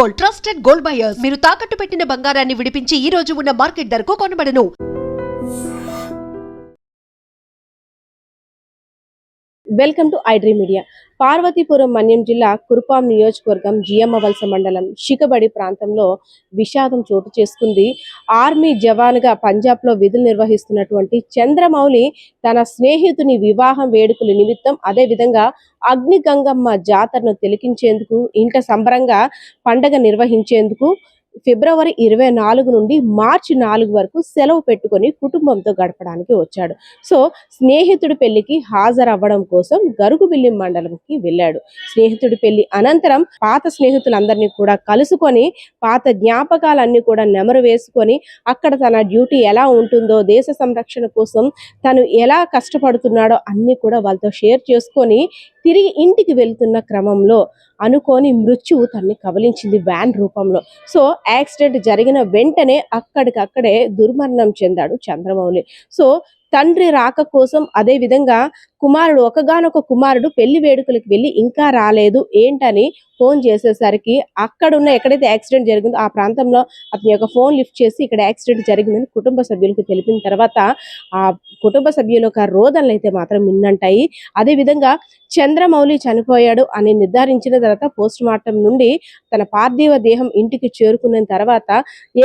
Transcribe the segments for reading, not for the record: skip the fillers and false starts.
Gold, trusted gold buyers. మీరు తాకట్టు పెట్టిన బంగారాన్ని విడిపించి ఈ రోజు ఉన్న మార్కెట్ ధరకు కొనబడను. Welcome to iDream media. Parvathipuram Manyam జిల్లా కురుపాం నియోజకవర్గం జియమ్మవలస మండలం శిఖబడి ప్రాంతంలో విషాదం చోటు చేసుకుంది. ఆర్మీ జవాన్గా పంజాబ్లో విధులు నిర్వహిస్తున్నటువంటి చంద్రమౌళి తన స్నేహితుని వివాహం వేడుకల నిమిత్తం అదేవిధంగా అగ్నిగంగమ్మ జాతరను తిలకించేందుకు ఇంట సంబరంగా పండగ నిర్వహించేందుకు ఫిబ్రవరి 24 నుండి మార్చి 4 వరకు సెలవు పెట్టుకొని కుటుంబంతో గడపడానికి వచ్చాడు. సో స్నేహితుడి పెళ్లికి హాజరవ్వడం కోసం గరుగుబిల్లి మండలంకి వెళ్ళాడు. స్నేహితుడి పెళ్లి అనంతరం పాత స్నేహితులందరినీ కూడా కలుసుకొని పాత జ్ఞాపకాలన్నీ కూడా నెమరు వేసుకొని అక్కడ తన డ్యూటీ ఎలా ఉంటుందో, దేశ సంరక్షణ కోసం తను ఎలా కష్టపడుతున్నాడో అన్ని కూడా వాళ్ళతో షేర్ చేసుకొని తిరిగి ఇంటికి వెళ్తున్న క్రమంలో అనుకోని మృత్యువు తన్ని కబలించింది వ్యాన్ రూపంలో. సో యాక్సిడెంట్ జరిగిన వెంటనే అక్కడికక్కడే దుర్మరణం చెందాడు చంద్రమౌళి. సో తండ్రి రాక కోసం అదే విధంగా కుమారుడు ఒకగానొక కుమారుడు పెళ్లి వేడుకలకు వెళ్ళి ఇంకా రాలేదు ఏంటని ఫోన్ చేసేసరికి అక్కడున్న ఎక్కడైతే యాక్సిడెంట్ జరిగిందో ఆ ప్రాంతంలో అతని యొక్క ఫోన్ లిఫ్ట్ చేసి ఇక్కడ యాక్సిడెంట్ జరిగిందని కుటుంబ సభ్యులకు తెలిపిన తర్వాత ఆ కుటుంబ సభ్యుల యొక్క రోదనలు అయితే మాత్రం మిన్నంటాయి. అదే విధంగా చంద్రమౌళి చనిపోయాడు అని నిర్ధారించిన తర్వాత పోస్ట్ మార్టం నుండి తన పార్థివ దేహం ఇంటికి చేరుకున్న తర్వాత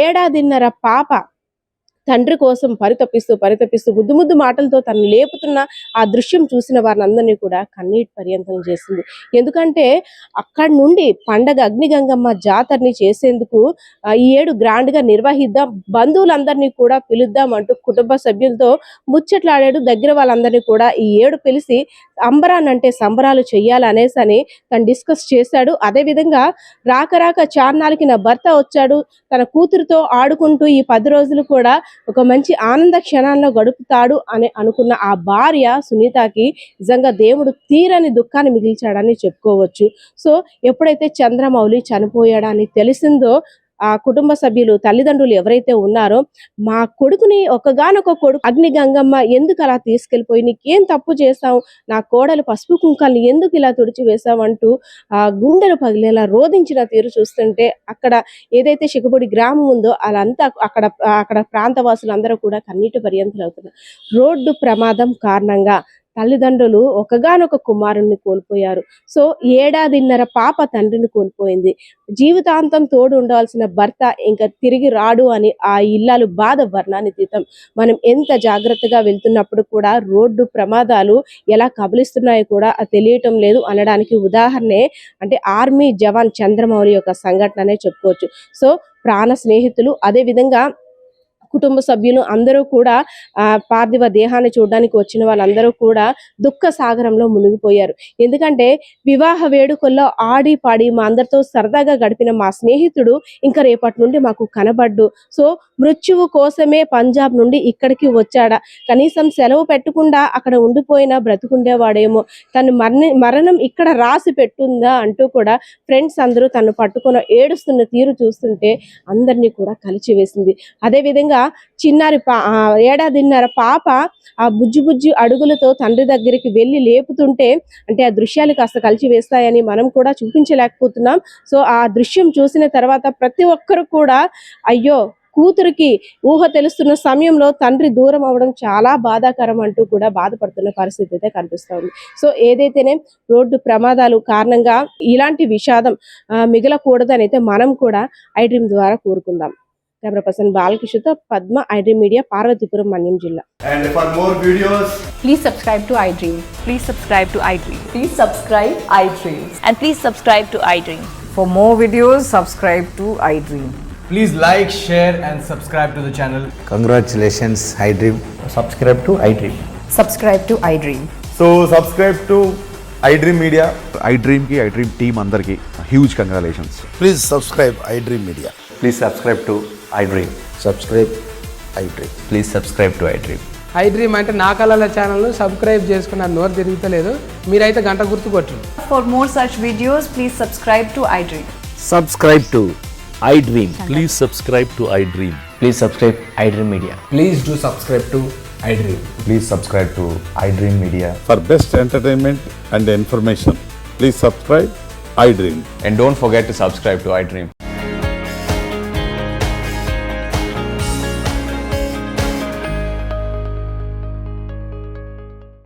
1.5 పాప తండ్రి కోసం పరితపిస్తూ ముద్దు మాటలతో తను లేపుతున్న ఆ దృశ్యం చూసిన వారిని కూడా కన్నీటి పర్యంతం చేసింది. ఎందుకంటే అక్కడి నుండి పండగ అగ్నిగంగమ్మ జాతరని చేసేందుకు ఈ ఏడు గ్రాండ్ గా నిర్వహిద్దాం, బంధువులందరినీ కూడా పిలుద్దాం అంటూ కుటుంబ సభ్యులతో ముచ్చట్లాడాడు. దగ్గర వాళ్ళందరినీ కూడా ఈ ఏడు పిలిచి అంబరానంటే సంబరాలు చెయ్యాలనేసి అని తను డిస్కస్ చేశాడు. అదే విధంగా రాక చార్నాలకి నా భర్త వచ్చాడు, తన కూతురుతో ఆడుకుంటూ ఈ 10 రోజులు కూడా ఒక మంచి ఆనంద క్షణాల్లో గడుపుతాడు అని అనుకున్న ఆ భార్య సునీతకి నిజంగా దేవుడు తీరని దుఃఖాన్ని మిగిల్చాడని చెప్పుకోవచ్చు. సో ఎప్పుడైతే చంద్రమౌళి చనిపోయాడని తెలిసిందో ఆ కుటుంబ సభ్యులు తల్లిదండ్రులు ఎవరైతే ఉన్నారో మా కొడుకుని ఒకగానొక కొడుకు అగ్నిగంగమ్మ ఎందుకు అలా తీసుకెళ్లిపోయి, నీకేం తప్పు చేశావు, నా కోడలు పసుపు కుంకాలని ఎందుకు ఇలా తుడిచి వేశావు అంటూ ఆ గుండెలు పగిలేలా రోధించిన తీరు చూస్తుంటే అక్కడ ఏదైతే శిఖబడి గ్రామం ఉందో అలంతా అక్కడ ప్రాంతవాసులందరూ కూడా కన్నీటి పర్యంతులు అవుతున్నారు. రోడ్డు ప్రమాదం కారణంగా తల్లిదండ్రులు ఒకగానొక కుమారుణ్ణి కోల్పోయారు. సో 1.5 పాప తండ్రిని కోల్పోయింది. జీవితాంతం తోడు ఉండాల్సిన భర్త ఇంకా తిరిగి రాడు అని ఆ ఇల్లాలు బాధ వర్ణానితీతం. మనం ఎంత జాగ్రత్తగా వెళ్తున్నప్పుడు కూడా రోడ్డు ప్రమాదాలు ఎలా కబలిస్తున్నాయో కూడా తెలియటం లేదు అనడానికి ఉదాహరణే అంటే ఆర్మీ జవాన్ చంద్రమౌళి యొక్క సంఘటననే చెప్పుకోవచ్చు. సో ప్రాణ స్నేహితులు అదే విధంగా కుటుంబ సభ్యులు అందరూ కూడా పార్థివ దేహాన్ని చూడడానికి వచ్చిన వాళ్ళందరూ కూడా దుఃఖ సాగరంలో మునిగిపోయారు. ఎందుకంటే వివాహ వేడుకల్లో ఆడి పాడి మా అందరితో సరదాగా గడిపిన మా స్నేహితుడు ఇంకా రేపటి నుండి మాకు కనబడ్డు. సో మృత్యువు కోసమే పంజాబ్ నుండి ఇక్కడికి వచ్చాడా, కనీసం సెలవు పెట్టకుండా అక్కడ ఉండిపోయినా బ్రతుకుండేవాడేమో, తను మరణం ఇక్కడ రాసి పెట్టుందా అంటూ కూడా ఫ్రెండ్స్ అందరూ తను పట్టుకొని ఏడుస్తున్న తీరు చూస్తుంటే అందరినీ కూడా కలిచివేసింది. అదేవిధంగా చిన్నారి 1.5 పాప ఆ బుజ్జి అడుగులతో తండ్రి దగ్గరికి వెళ్ళి లేపుతుంటే అంటే ఆ దృశ్యాలు కాస్త కలిసి వేస్తాయని మనం కూడా చూపించలేకపోతున్నాం. సో ఆ దృశ్యం చూసిన తర్వాత ప్రతి ఒక్కరు కూడా అయ్యో కూతురికి ఊహ తెలుస్తున్న సమయంలో తండ్రి దూరం అవడం చాలా బాధాకరం అంటూ కూడా బాధపడుతున్న పరిస్థితి అయితే కనిపిస్తుంది. సో ఏదైతేనే రోడ్డు ప్రమాదాలు కారణంగా ఇలాంటి విషాదం మిగలకూడదని అయితే మనం కూడా ఐడ్రీమ్ ద్వారా కోరుకుందాం. కెమెరా పర్సన్ బాలకృష్ణతో పద్మ, ఐడ్రీమ్ మీడియా, పార్వతీపురం మన్యం జిల్లా. And for more videos, please subscribe to iDream. Please subscribe to iDream. Please subscribe iDream. And please subscribe to iDream. For more videos, subscribe to iDream. please like, share and subscribe to the channel. Congratulations, iDream. Subscribe to iDream. Subscribe to iDream. So subscribe to iDream Media. iDream team andarki huge congratulations. Please subscribe iDream Media. Please subscribe to iDream. Subscribe iDream. Please subscribe to iDream. iDream అంటే నా కళల ఛానల్ను subscribe చేసుకున్న నోరు తిరుగుతలేదు, మీరైతే గంట గుర్తు కొట్టండి. For more such videos, please subscribe to iDream. Subscribe to iDream. Please subscribe to iDream. Please subscribe iDream Media. Please do subscribe to iDream. Please subscribe to iDream Media. For best entertainment and information, please subscribe iDream. And don't forget to subscribe to iDream.